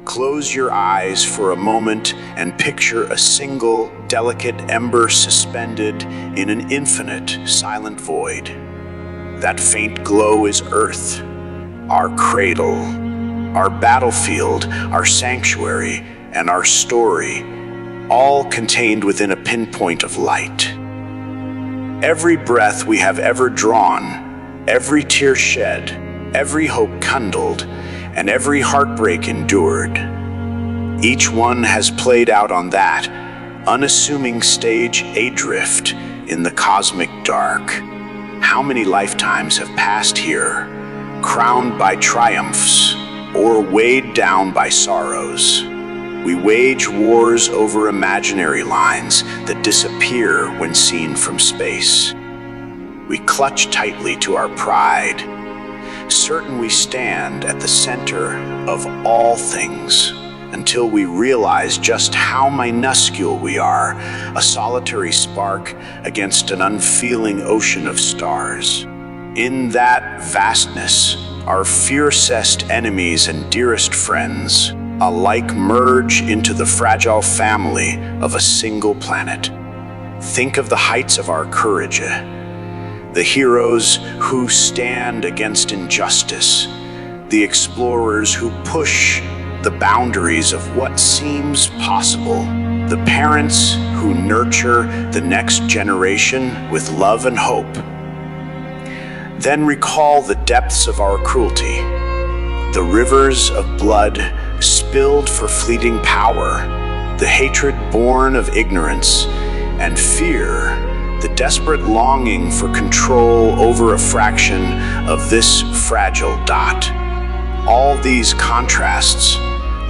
Close your eyes for a moment and picture a single, delicate ember suspended in an infinite, silent void. That faint glow is Earth, our cradle, our battlefield, our sanctuary, and our story, all contained within a pinpoint of light. Every breath we have ever drawn, every tear shed, every hope kindled, and every heartbreak endured, each one has played out on that unassuming stage adrift in the cosmic dark. How many lifetimes have passed here, crowned by triumphs or weighed down by sorrows? We wage wars over imaginary lines that disappear when seen from space. We clutch tightly to our pride, certain we stand at the center of all things, until we realize just how minuscule we are, a solitary spark against an unfeeling ocean of stars. In that vastness, our fiercest enemies and dearest friends alike merge into the fragile family of a single planet. Think of the heights of our courage, the heroes who stand against injustice, the explorers who push the boundaries of what seems possible, the parents who nurture the next generation with love and hope. Then recall the depths of our cruelty, the rivers of blood spilled for fleeting power, the hatred born of ignorance and fear, the desperate longing for control over a fraction of this fragile dot. All these contrasts,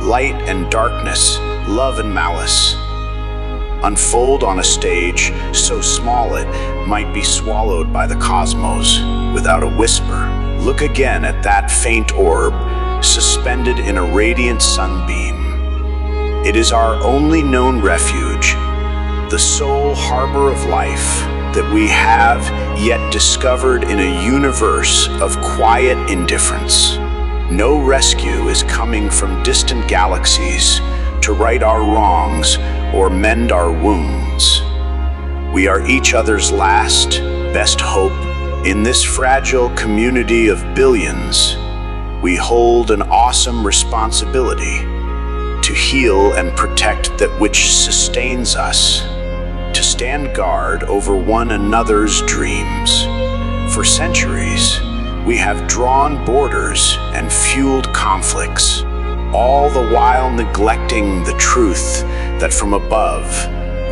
light and darkness, love and malice, unfold on a stage so small it might be swallowed by the cosmos without a whisper. Look again at that faint orb suspended in a radiant sunbeam. It is our only known refuge, the sole harbor of life that we have yet discovered in a universe of quiet indifference. No rescue is coming from distant galaxies to right our wrongs or mend our wounds. We are each other's last, best hope. In this fragile community of billions, we hold an awesome responsibility to heal and protect that which sustains us, to stand guard over one another's dreams. For centuries, we have drawn borders and fueled conflicts, all the while neglecting the truth that from above,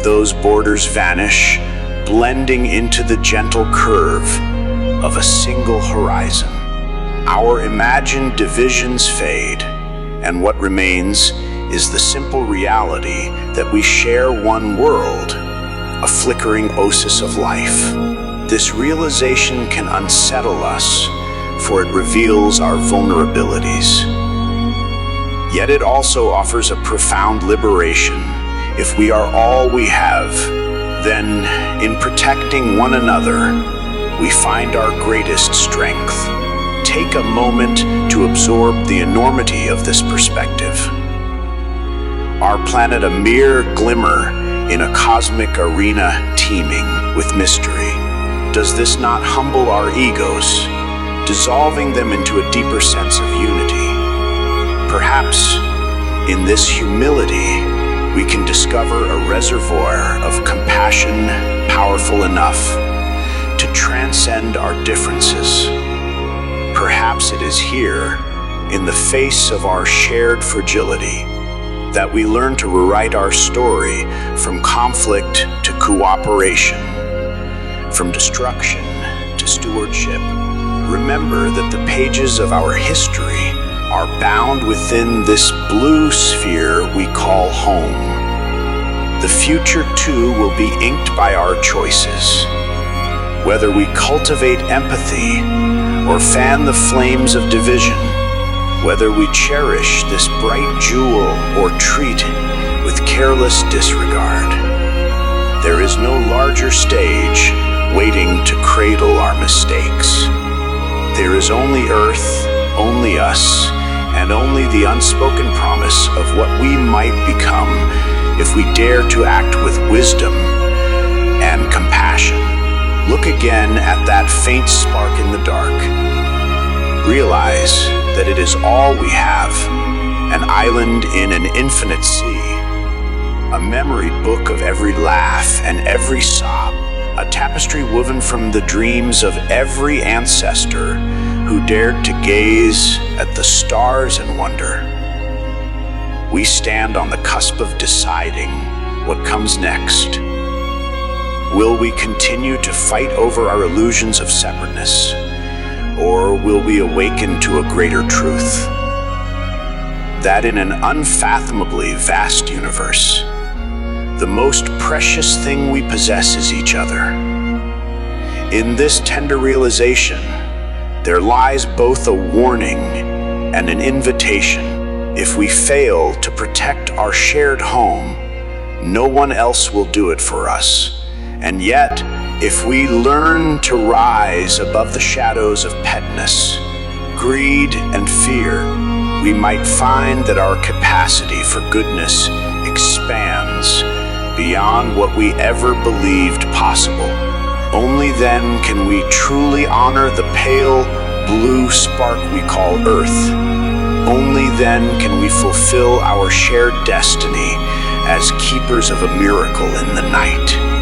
those borders vanish, blending into the gentle curve of a single horizon. Our imagined divisions fade, and what remains is the simple reality that we share one world, a flickering oasis of life. This realization can unsettle us, for it reveals our vulnerabilities. Yet it also offers a profound liberation. If we are all we have, then in protecting one another, we find our greatest strength. Take a moment to absorb the enormity of this perspective. Our planet a mere glimmer in a cosmic arena teeming with mystery. Does this not humble our egos, dissolving them into a deeper sense of unity? Perhaps in this humility, we can discover a reservoir of compassion powerful enough to transcend our differences. Perhaps it is here, in the face of our shared fragility, that we learn to rewrite our story from conflict to cooperation, from destruction to stewardship. Remember that the pages of our history are bound within this blue sphere we call home. The future, too, will be inked by our choices. Whether we cultivate empathy or fan the flames of division, whether we cherish this bright jewel or treat it with careless disregard, there is no larger stage waiting to cradle our mistakes. There is only Earth, only us, and only the unspoken promise of what we might become if we dare to act with wisdom and compassion. Look again at that faint spark in the dark. Realize that it is all we have, an island in an infinite sea, a memory book of every laugh and every sob, a tapestry woven from the dreams of every ancestor who dared to gaze at the stars and wonder. We stand on the cusp of deciding what comes next. Will we continue to fight over our illusions of separateness, or will we awaken to a greater truth? That in an unfathomably vast universe, the most precious thing we possess is each other. In this tender realization, there lies both a warning and an invitation. If we fail to protect our shared home, no one else will do it for us. And yet, if we learn to rise above the shadows of pettiness, greed, and fear, we might find that our capacity for goodness expands beyond what we ever believed possible. Only then can we truly honor the pale blue spark we call Earth. Only then can we fulfill our shared destiny as keepers of a miracle in the night.